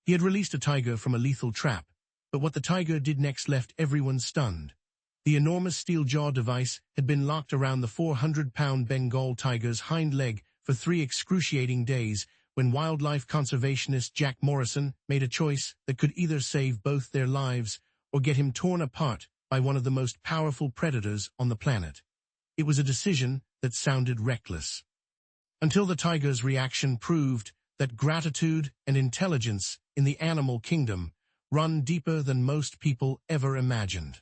He had released a tiger from a lethal trap, but what the tiger did next left everyone stunned. The enormous steel jaw device had been locked around the 400-pound Bengal tiger's hind leg for 3 excruciating days when wildlife conservationist Jack Morrison made a choice that could either save both their lives or get him torn apart by one of the most powerful predators on the planet. It was a decision that sounded reckless. Until the tiger's reaction proved that gratitude and intelligence in the animal kingdom run deeper than most people ever imagined.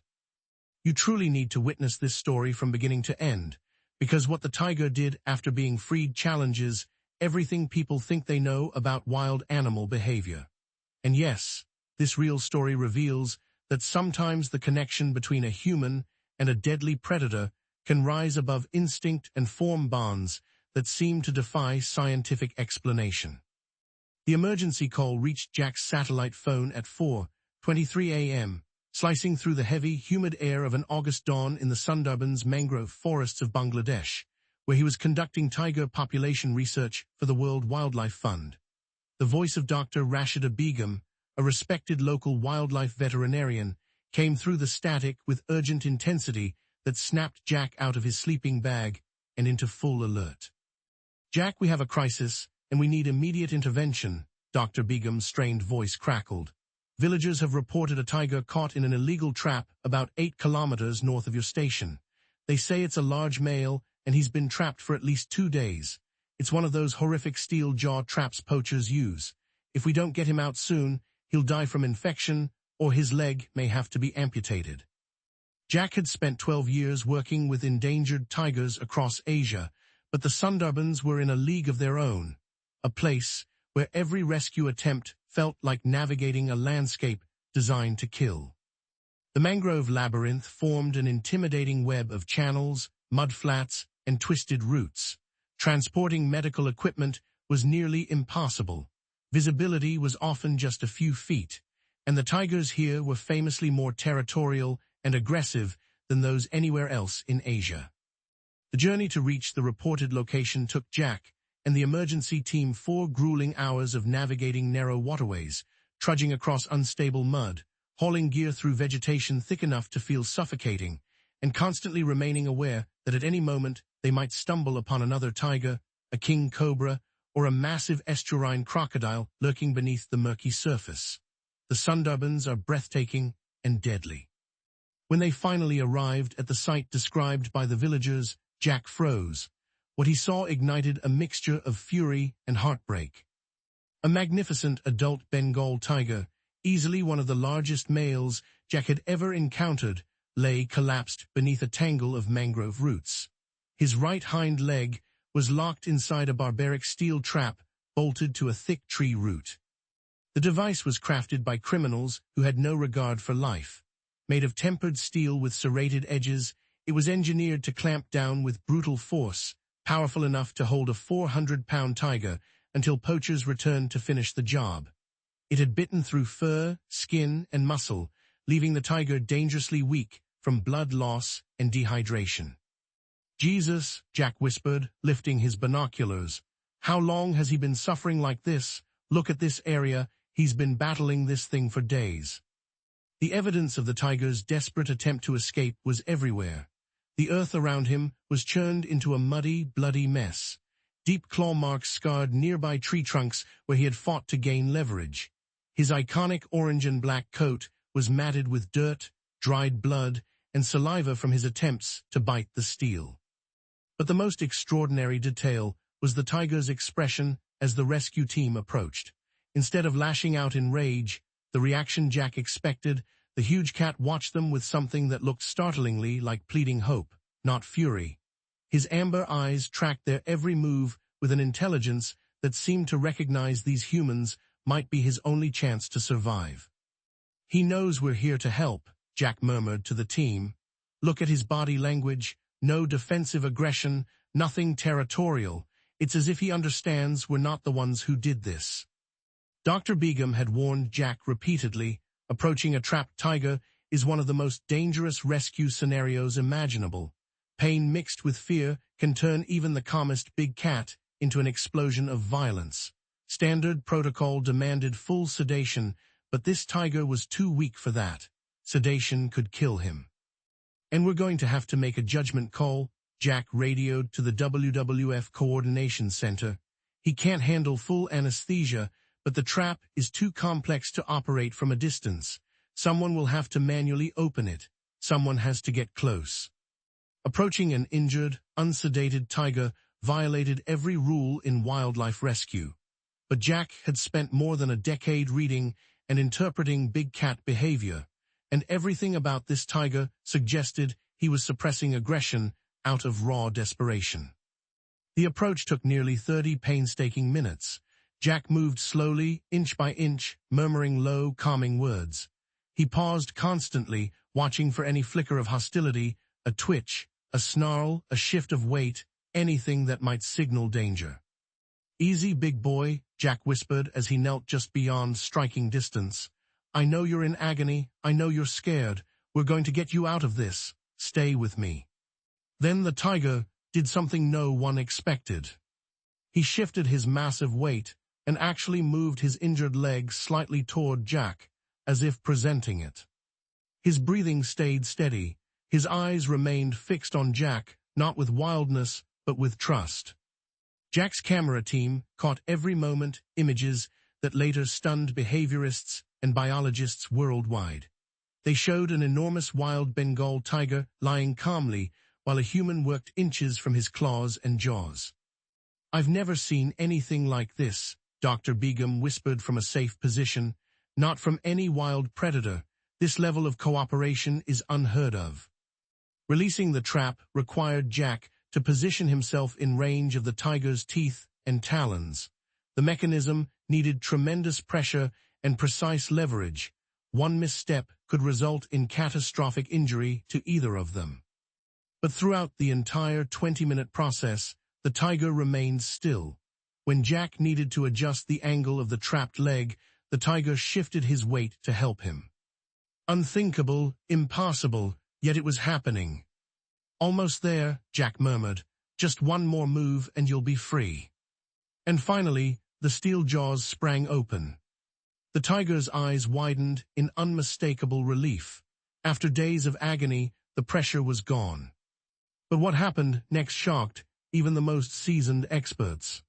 You truly need to witness this story from beginning to end, because what the tiger did after being freed challenges everything people think they know about wild animal behavior. And yes, this real story reveals that sometimes the connection between a human and a deadly predator can rise above instinct and form bonds that seem to defy scientific explanation. The emergency call reached Jack's satellite phone at 4:23 a.m., slicing through the heavy, humid air of an August dawn in the Sundarbans mangrove forests of Bangladesh, where he was conducting tiger population research for the World Wildlife Fund. The voice of Dr. Rashida Begum, a respected local wildlife veterinarian, came through the static with urgent intensity that snapped Jack out of his sleeping bag and into full alert. "Jack, we have a crisis, and we need immediate intervention," Dr. Begum's strained voice crackled. "Villagers have reported a tiger caught in an illegal trap about 8 kilometers north of your station. They say it's a large male, and he's been trapped for at least 2 days. It's one of those horrific steel jaw traps poachers use. If we don't get him out soon, he'll die from infection, or his leg may have to be amputated." Jack had spent 12 years working with endangered tigers across Asia, but the Sundarbans were in a league of their own, a place where every rescue attempt felt like navigating a landscape designed to kill. The mangrove labyrinth formed an intimidating web of channels, mudflats, and twisted roots. Transporting medical equipment was nearly impossible. Visibility was often just a few feet, and the tigers here were famously more territorial and aggressive than those anywhere else in Asia. The journey to reach the reported location took Jack and the emergency team 4 grueling hours of navigating narrow waterways, trudging across unstable mud, hauling gear through vegetation thick enough to feel suffocating, and constantly remaining aware that at any moment they might stumble upon another tiger, a king cobra, or a massive estuarine crocodile lurking beneath the murky surface. The Sundarbans are breathtaking and deadly. When they finally arrived at the site described by the villagers, Jack froze. What he saw ignited a mixture of fury and heartbreak. A magnificent adult Bengal tiger, easily one of the largest males Jack had ever encountered, lay collapsed beneath a tangle of mangrove roots. His right hind leg was locked inside a barbaric steel trap bolted to a thick tree root. The device was crafted by criminals who had no regard for life. Made of tempered steel with serrated edges, it was engineered to clamp down with brutal force, powerful enough to hold a 400-pound tiger until poachers returned to finish the job. It had bitten through fur, skin, and muscle, leaving the tiger dangerously weak from blood loss and dehydration. "Jesus," Jack whispered, lifting his binoculars. "How long has he been suffering like this? Look at this area. He's been battling this thing for days." The evidence of the tiger's desperate attempt to escape was everywhere. The earth around him was churned into a muddy, bloody mess. Deep claw marks scarred nearby tree trunks where he had fought to gain leverage. His iconic orange and black coat was matted with dirt, dried blood, and saliva from his attempts to bite the steel. But the most extraordinary detail was the tiger's expression as the rescue team approached. Instead of lashing out in rage, the reaction Jack expected, the huge cat watched them with something that looked startlingly like pleading hope, not fury. His amber eyes tracked their every move with an intelligence that seemed to recognize these humans might be his only chance to survive. "He knows we're here to help," Jack murmured to the team. "Look at his body language, no defensive aggression, nothing territorial. It's as if he understands we're not the ones who did this." Dr. Begum had warned Jack repeatedly, approaching a trapped tiger is one of the most dangerous rescue scenarios imaginable. Pain mixed with fear can turn even the calmest big cat into an explosion of violence. Standard protocol demanded full sedation, but this tiger was too weak for that. Sedation could kill him. "And we're going to have to make a judgment call," Jack radioed to the WWF Coordination Center. "He can't handle full anesthesia, but the trap is too complex to operate from a distance. Someone will have to manually open it. Someone has to get close." Approaching an injured, unsedated tiger violated every rule in wildlife rescue. But Jack had spent more than a decade reading and interpreting big cat behavior, and everything about this tiger suggested he was suppressing aggression out of raw desperation. The approach took nearly 30 painstaking minutes. Jack moved slowly, inch by inch, murmuring low, calming words. He paused constantly, watching for any flicker of hostility, a twitch, a snarl, a shift of weight, anything that might signal danger. "Easy, big boy," Jack whispered as he knelt just beyond striking distance. "I know you're in agony. I know you're scared. We're going to get you out of this. Stay with me." Then the tiger did something no one expected. He shifted his massive weight and actually moved his injured leg slightly toward Jack, as if presenting it. His breathing stayed steady. His eyes remained fixed on Jack, not with wildness, but with trust. Jack's camera team caught every moment images that later stunned behaviorists and biologists worldwide. They showed an enormous wild Bengal tiger lying calmly while a human worked inches from his claws and jaws. "I've never seen anything like this," Dr. Begum whispered from a safe position. "Not from any wild predator. This level of cooperation is unheard of." Releasing the trap required Jack to position himself in range of the tiger's teeth and talons. The mechanism needed tremendous pressure and precise leverage. One misstep could result in catastrophic injury to either of them. But throughout the entire 20-minute process, the tiger remained still. When Jack needed to adjust the angle of the trapped leg, the tiger shifted his weight to help him. Unthinkable, impossible, yet it was happening. "Almost there," Jack murmured. "Just one more move and you'll be free." And finally, the steel jaws sprang open. The tiger's eyes widened in unmistakable relief. After days of agony, the pressure was gone. But what happened next shocked even the most seasoned experts.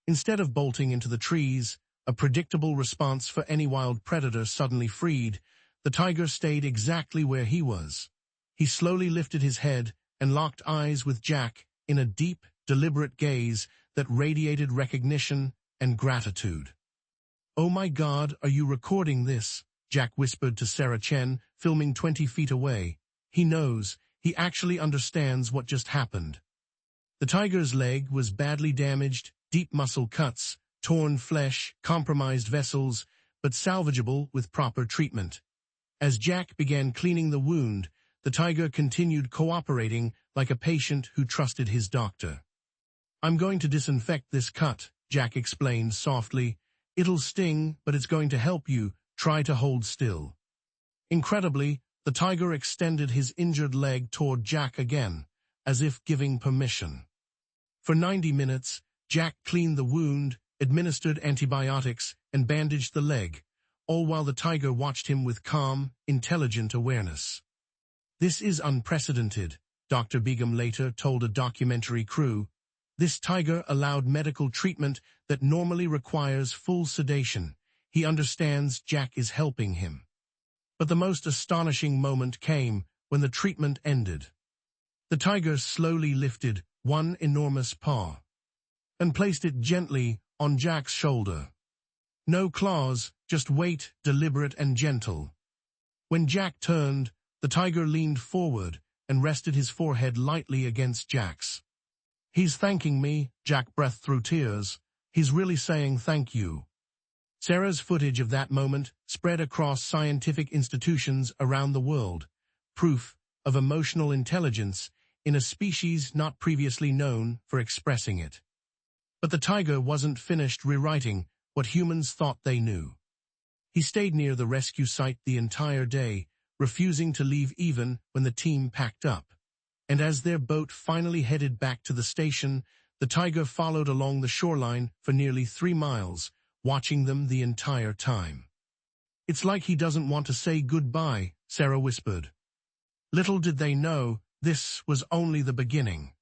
Instead of bolting into the trees, a predictable response for any wild predator suddenly freed, the tiger stayed exactly where he was. He slowly lifted his head and locked eyes with Jack in a deep, deliberate gaze that radiated recognition and gratitude. "Oh my God, are you recording this?" Jack whispered to Sarah Chen, filming 20 feet away. "He knows. He actually understands what just happened." The tiger's leg was badly damaged, deep muscle cuts, torn flesh, compromised vessels, but salvageable with proper treatment. As Jack began cleaning the wound, the tiger continued cooperating like a patient who trusted his doctor. "I'm going to disinfect this cut," Jack explained softly. "It'll sting, but it's going to help you. Try to hold still." Incredibly, the tiger extended his injured leg toward Jack again, as if giving permission. For 90 minutes, Jack cleaned the wound, administered antibiotics, and bandaged the leg, all while the tiger watched him with calm, intelligent awareness. "This is unprecedented," Dr. Begum later told a documentary crew. "This tiger allowed medical treatment that normally requires full sedation. He understands Jack is helping him." But the most astonishing moment came when the treatment ended. The tiger slowly lifted one enormous paw and placed it gently on Jack's shoulder. No claws, just weight, deliberate and gentle. When Jack turned, the tiger leaned forward and rested his forehead lightly against Jack's. "He's thanking me," Jack breathed through tears. "He's really saying thank you." Sarah's footage of that moment spread across scientific institutions around the world, proof of emotional intelligence in a species not previously known for expressing it. But the tiger wasn't finished rewriting what humans thought they knew. He stayed near the rescue site the entire day, refusing to leave even when the team packed up. And as their boat finally headed back to the station, The tiger followed along the shoreline for nearly 3 miles, watching them the entire time. "It's like he doesn't want to say goodbye," Sarah whispered. Little did they know, this was only the beginning.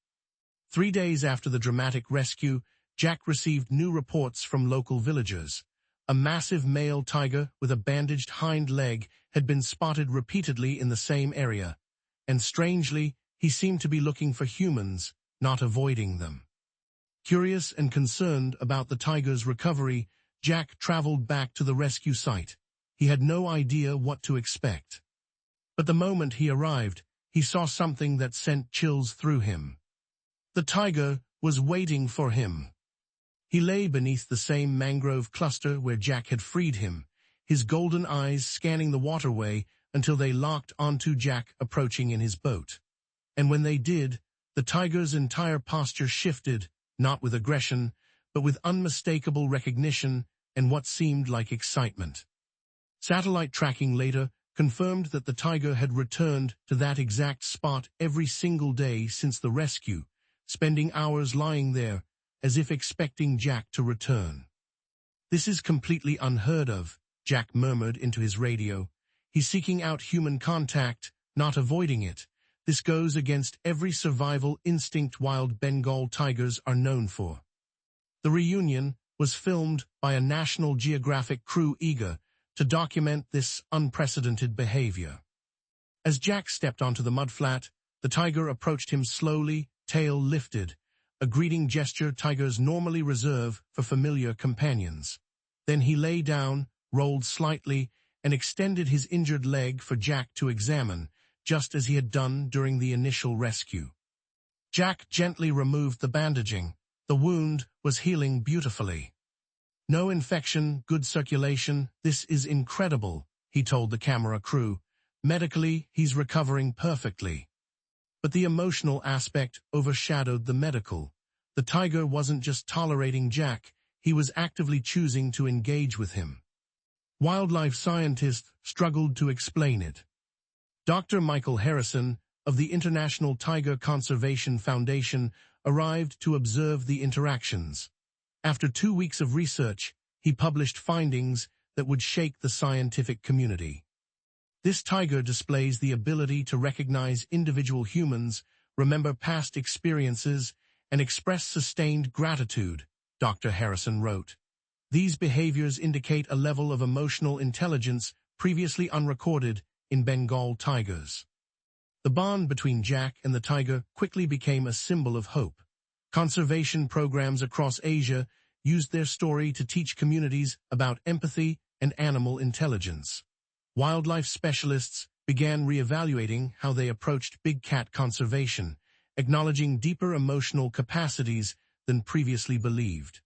3 days after the dramatic rescue, Jack received new reports from local villagers. A massive male tiger with a bandaged hind leg had been spotted repeatedly in the same area, and strangely, he seemed to be looking for humans, not avoiding them. Curious and concerned about the tiger's recovery, Jack traveled back to the rescue site. He had no idea what to expect. But the moment he arrived, he saw something that sent chills through him. The tiger was waiting for him. He lay beneath the same mangrove cluster where Jack had freed him, his golden eyes scanning the waterway until they locked onto Jack approaching in his boat. And when they did, the tiger's entire posture shifted, not with aggression, but with unmistakable recognition and what seemed like excitement. Satellite tracking later confirmed that the tiger had returned to that exact spot every single day since the rescue, spending hours lying there, as if expecting Jack to return. "This is completely unheard of," Jack murmured into his radio. "He's seeking out human contact, not avoiding it. This goes against every survival instinct wild Bengal tigers are known for." The reunion was filmed by a National Geographic crew eager to document this unprecedented behavior. As Jack stepped onto the mudflat, the tiger approached him slowly, tail lifted, a greeting gesture tigers normally reserve for familiar companions. Then he lay down, rolled slightly, and extended his injured leg for Jack to examine, just as he had done during the initial rescue. Jack gently removed the bandaging. The wound was healing beautifully. "No infection, good circulation, this is incredible," he told the camera crew. "Medically, he's recovering perfectly." But the emotional aspect overshadowed the medical. The tiger wasn't just tolerating Jack, he was actively choosing to engage with him. Wildlife scientists struggled to explain it. Dr. Michael Harrison of the International Tiger Conservation Foundation arrived to observe the interactions. After 2 weeks of research, he published findings that would shake the scientific community. This tiger displays the ability to recognize individual humans, remember past experiences, and express sustained gratitude, Dr. Harrison wrote. These behaviors indicate a level of emotional intelligence previously unrecorded in Bengal tigers. The bond between Jack and the tiger quickly became a symbol of hope. Conservation programs across Asia used their story to teach communities about empathy and animal intelligence. Wildlife specialists began reevaluating how they approached big cat conservation, acknowledging deeper emotional capacities than previously believed.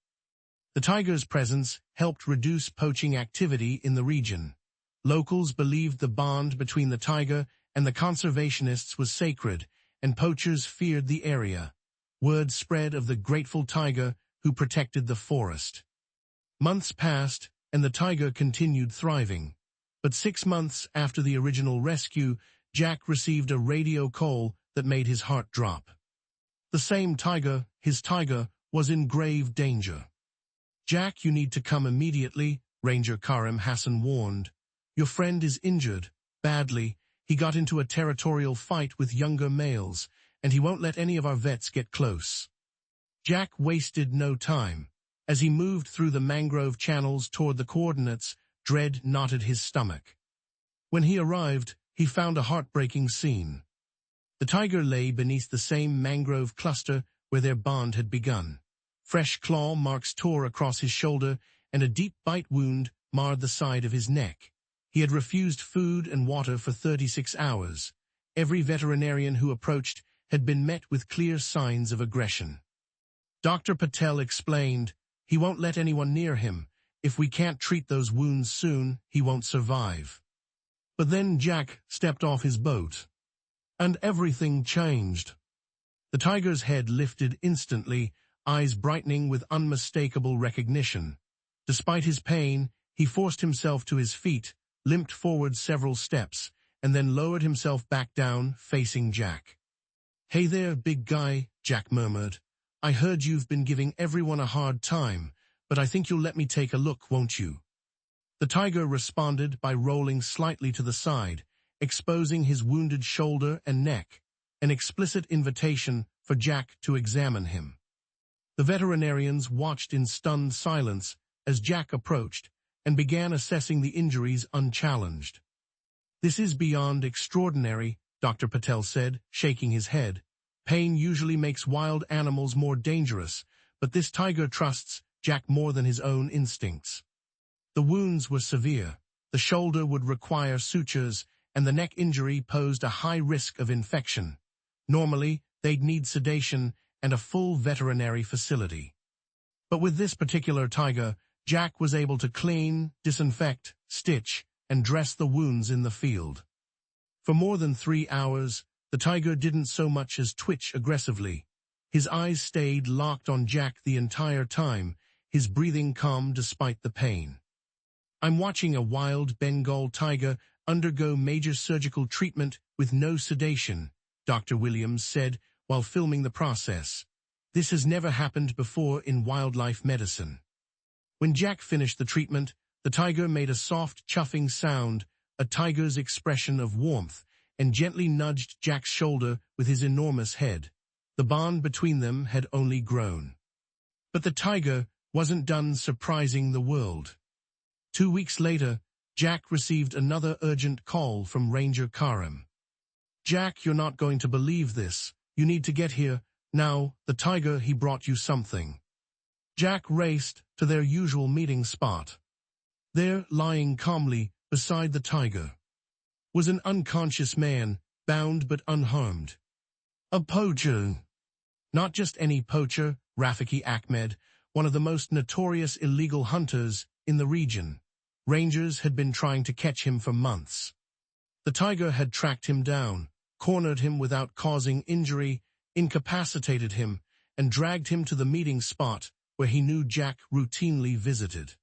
The tiger's presence helped reduce poaching activity in the region. Locals believed the bond between the tiger and the conservationists was sacred, and poachers feared the area. Word spread of the grateful tiger who protected the forest. Months passed, and the tiger continued thriving. But 6 months after the original rescue, Jack received a radio call that made his heart drop. The same tiger, his tiger, was in grave danger. "Jack, you need to come immediately," Ranger Karim Hassan warned. "Your friend is injured, badly. He got into a territorial fight with younger males, and he won't let any of our vets get close." Jack wasted no time. As he moved through the mangrove channels toward the coordinates, dread knotted his stomach. When he arrived, he found a heartbreaking scene. The tiger lay beneath the same mangrove cluster where their bond had begun. Fresh claw marks tore across his shoulder, and a deep bite wound marred the side of his neck. He had refused food and water for 36 hours. Every veterinarian who approached had been met with clear signs of aggression. Dr. Patel explained, "He won't let anyone near him. If we can't treat those wounds soon, he won't survive." But then Jack stepped off his boat, and everything changed. The tiger's head lifted instantly, eyes brightening with unmistakable recognition. Despite his pain, he forced himself to his feet, limped forward several steps, and then lowered himself back down, facing Jack. "Hey there, big guy," Jack murmured. I heard you've been giving everyone a hard time, but I think you'll let me take a look, won't you?" The tiger responded by rolling slightly to the side, exposing his wounded shoulder and neck, an explicit invitation for Jack to examine him. The veterinarians watched in stunned silence as Jack approached and began assessing the injuries unchallenged. "This is beyond extraordinary," Dr. Patel said, shaking his head. "Pain usually makes wild animals more dangerous, but this tiger trusts Jack more than his own instincts." The wounds were severe. The shoulder would require sutures, and the neck injury posed a high risk of infection. Normally, they'd need sedation and a full veterinary facility. But with this particular tiger, Jack was able to clean, disinfect, stitch, and dress the wounds in the field. For more than 3 hours, the tiger didn't so much as twitch aggressively. His eyes stayed locked on Jack the entire time, his breathing calm despite the pain. "I'm watching a wild Bengal tiger undergo major surgical treatment with no sedation," Dr. Williams said while filming the process. "This has never happened before in wildlife medicine." When Jack finished the treatment, the tiger made a soft chuffing sound, a tiger's expression of warmth, and gently nudged Jack's shoulder with his enormous head. The bond between them had only grown. But the tiger wasn't done surprising the world. 2 weeks later, Jack received another urgent call from Ranger Karim. "Jack, you're not going to believe this. You need to get here. Now, the tiger, he brought you something." Jack raced to their usual meeting spot. There, lying calmly beside the tiger, was an unconscious man, bound but unharmed. A poacher. Not just any poacher, Rafiki Ahmed, one of the most notorious illegal hunters in the region. Rangers had been trying to catch him for months. The tiger had tracked him down, cornered him without causing injury, incapacitated him, and dragged him to the meeting spot where he knew Jack routinely visited.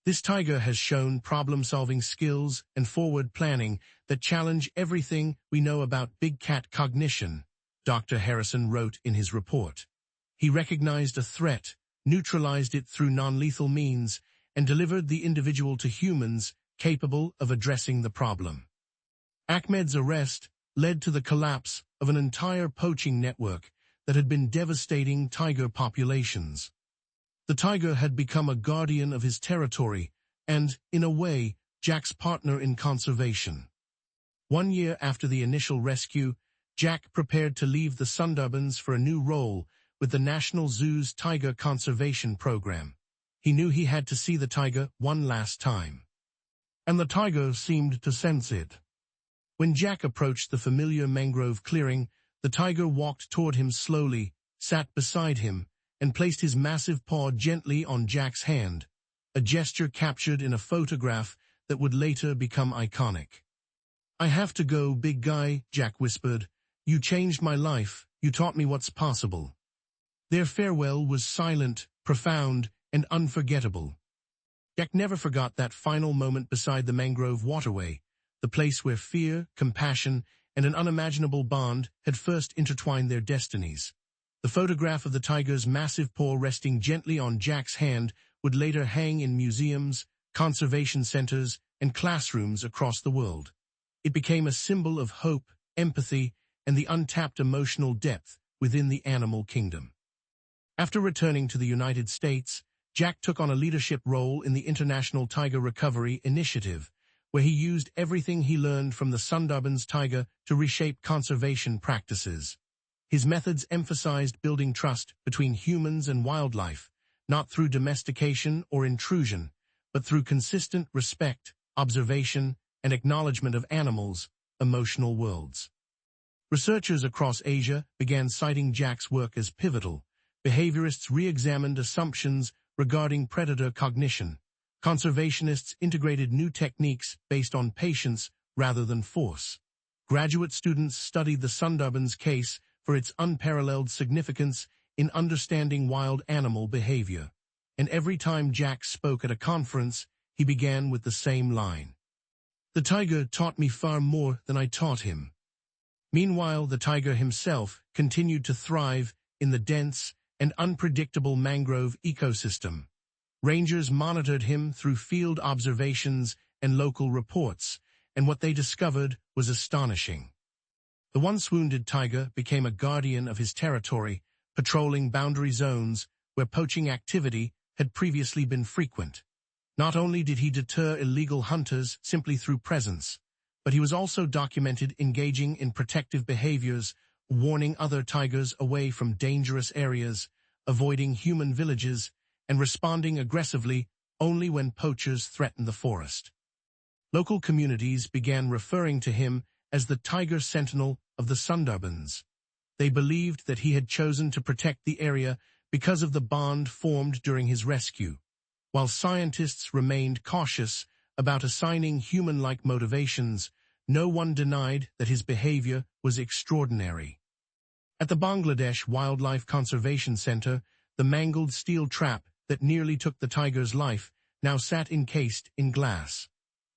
This tiger has shown problem-solving skills and forward planning that challenge everything we know about big cat cognition, Dr. Harrison wrote in his report. He recognized a threat, neutralized it through non-lethal means, and delivered the individual to humans capable of addressing the problem. Ahmed's arrest led to the collapse of an entire poaching network that had been devastating tiger populations. The tiger had become a guardian of his territory and, in a way, Jack's partner in conservation. 1 year after the initial rescue, Jack prepared to leave the Sundarbans for a new role with the National Zoo's Tiger Conservation Program. He knew he had to see the tiger one last time. And the tiger seemed to sense it. When Jack approached the familiar mangrove clearing, the tiger walked toward him slowly, sat beside him, and placed his massive paw gently on Jack's hand, a gesture captured in a photograph that would later become iconic. "I have to go, big guy," Jack whispered. "You changed my life, you taught me what's possible." Their farewell was silent, profound, and unforgettable. Jack never forgot that final moment beside the mangrove waterway, the place where fear, compassion, and an unimaginable bond had first intertwined their destinies. The photograph of the tiger's massive paw resting gently on Jack's hand would later hang in museums, conservation centers, and classrooms across the world. It became a symbol of hope, empathy, and the untapped emotional depth within the animal kingdom. After returning to the United States, Jack took on a leadership role in the International Tiger Recovery Initiative, where he used everything he learned from the Sundarbans tiger to reshape conservation practices. His methods emphasized building trust between humans and wildlife, not through domestication or intrusion, but through consistent respect, observation, and acknowledgement of animals' emotional worlds. Researchers across Asia began citing Jack's work as pivotal. Behaviorists re-examined assumptions regarding predator cognition. Conservationists integrated new techniques based on patience rather than force. Graduate students studied the Sundarbans case for its unparalleled significance in understanding wild animal behavior. And every time Jack spoke at a conference, he began with the same line. "The tiger taught me far more than I taught him." Meanwhile, the tiger himself continued to thrive in the dense, and unpredictable mangrove ecosystem. Rangers monitored him through field observations and local reports, and what they discovered was astonishing. The once wounded tiger became a guardian of his territory, patrolling boundary zones where poaching activity had previously been frequent. Not only did he deter illegal hunters simply through presence, but he was also documented engaging in protective behaviors, warning other tigers away from dangerous areas, avoiding human villages, and responding aggressively only when poachers threatened the forest. Local communities began referring to him as the Tiger Sentinel of the Sundarbans. They believed that he had chosen to protect the area because of the bond formed during his rescue. While scientists remained cautious about assigning human-like motivations, no one denied that his behavior was extraordinary. At the Bangladesh Wildlife Conservation Center, the mangled steel trap that nearly took the tiger's life now sat encased in glass.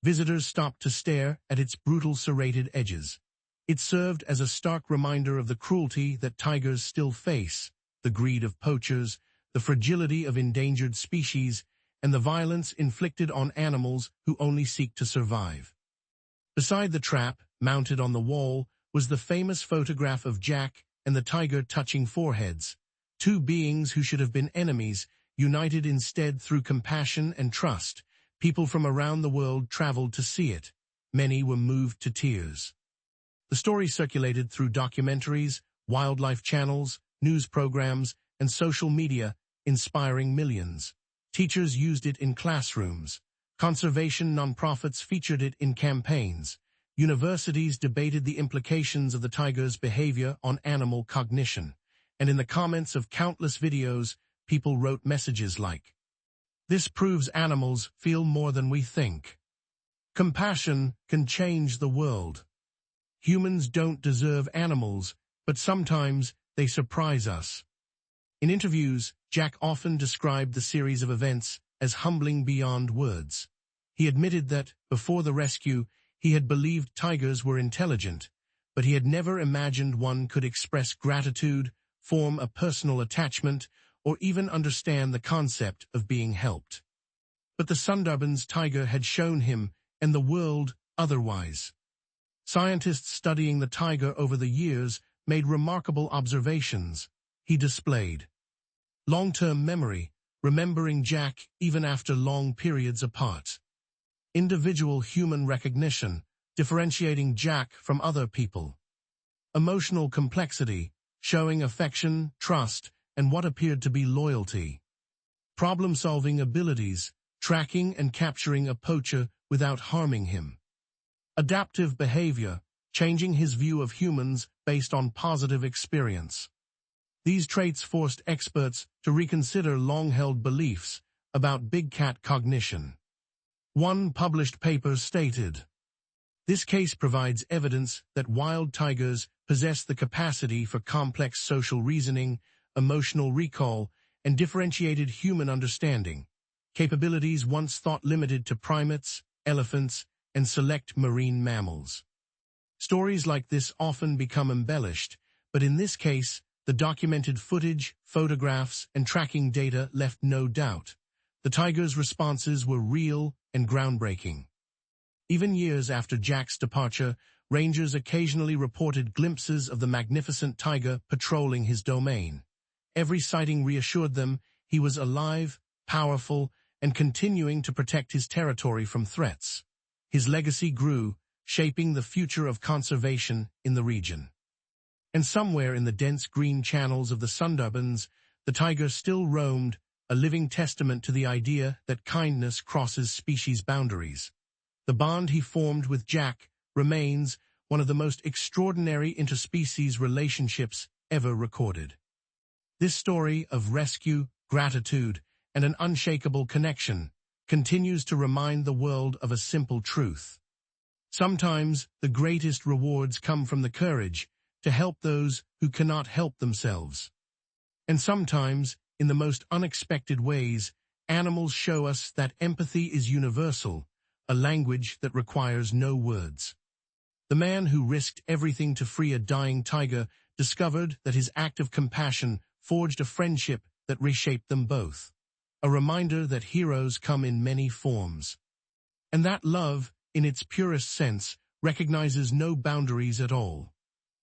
Visitors stopped to stare at its brutal serrated edges. It served as a stark reminder of the cruelty that tigers still face, the greed of poachers, the fragility of endangered species, and the violence inflicted on animals who only seek to survive. Beside the trap, mounted on the wall, was the famous photograph of Jack and the tiger touching foreheads, two beings who should have been enemies, united instead through compassion and trust. People from around the world traveled to see it. Many were moved to tears. The story circulated through documentaries, wildlife channels, news programs, and social media, inspiring millions. Teachers used it in classrooms. Conservation nonprofits featured it in campaigns. Universities debated the implications of the tiger's behavior on animal cognition. And in the comments of countless videos, people wrote messages like, "This proves animals feel more than we think. Compassion can change the world. Humans don't deserve animals, but sometimes they surprise us." In interviews, Jack often described the series of events as humbling beyond words. He admitted that, before the rescue, he had believed tigers were intelligent, but he had never imagined one could express gratitude, form a personal attachment, or even understand the concept of being helped. But the Sundarbans tiger had shown him, and the world, otherwise. Scientists studying the tiger over the years made remarkable observations. He displayed long-term memory, remembering Jack even after long periods apart. Individual human recognition, differentiating Jack from other people. Emotional complexity, showing affection, trust, and what appeared to be loyalty. Problem-solving abilities, tracking and capturing a poacher without harming him. Adaptive behavior, changing his view of humans based on positive experience. These traits forced experts to reconsider long-held beliefs about big cat cognition. One published paper stated, "This case provides evidence that wild tigers possess the capacity for complex social reasoning, emotional recall, and differentiated human understanding, capabilities once thought limited to primates, elephants, and select marine mammals." Stories like this often become embellished, but in this case, the documented footage, photographs, and tracking data left no doubt. The tiger's responses were real and groundbreaking. Even years after Jack's departure, rangers occasionally reported glimpses of the magnificent tiger patrolling his domain. Every sighting reassured them he was alive, powerful, and continuing to protect his territory from threats. His legacy grew, shaping the future of conservation in the region. And somewhere in the dense green channels of the Sundarbans, the tiger still roamed, a living testament to the idea that kindness crosses species boundaries. The bond he formed with Jack remains one of the most extraordinary interspecies relationships ever recorded. This story of rescue, gratitude, and an unshakable connection continues to remind the world of a simple truth. Sometimes the greatest rewards come from the courage to help those who cannot help themselves. And sometimes, in the most unexpected ways, animals show us that empathy is universal, a language that requires no words. The man who risked everything to free a dying tiger discovered that his act of compassion forged a friendship that reshaped them both. A reminder that heroes come in many forms. And that love, in its purest sense, recognizes no boundaries at all.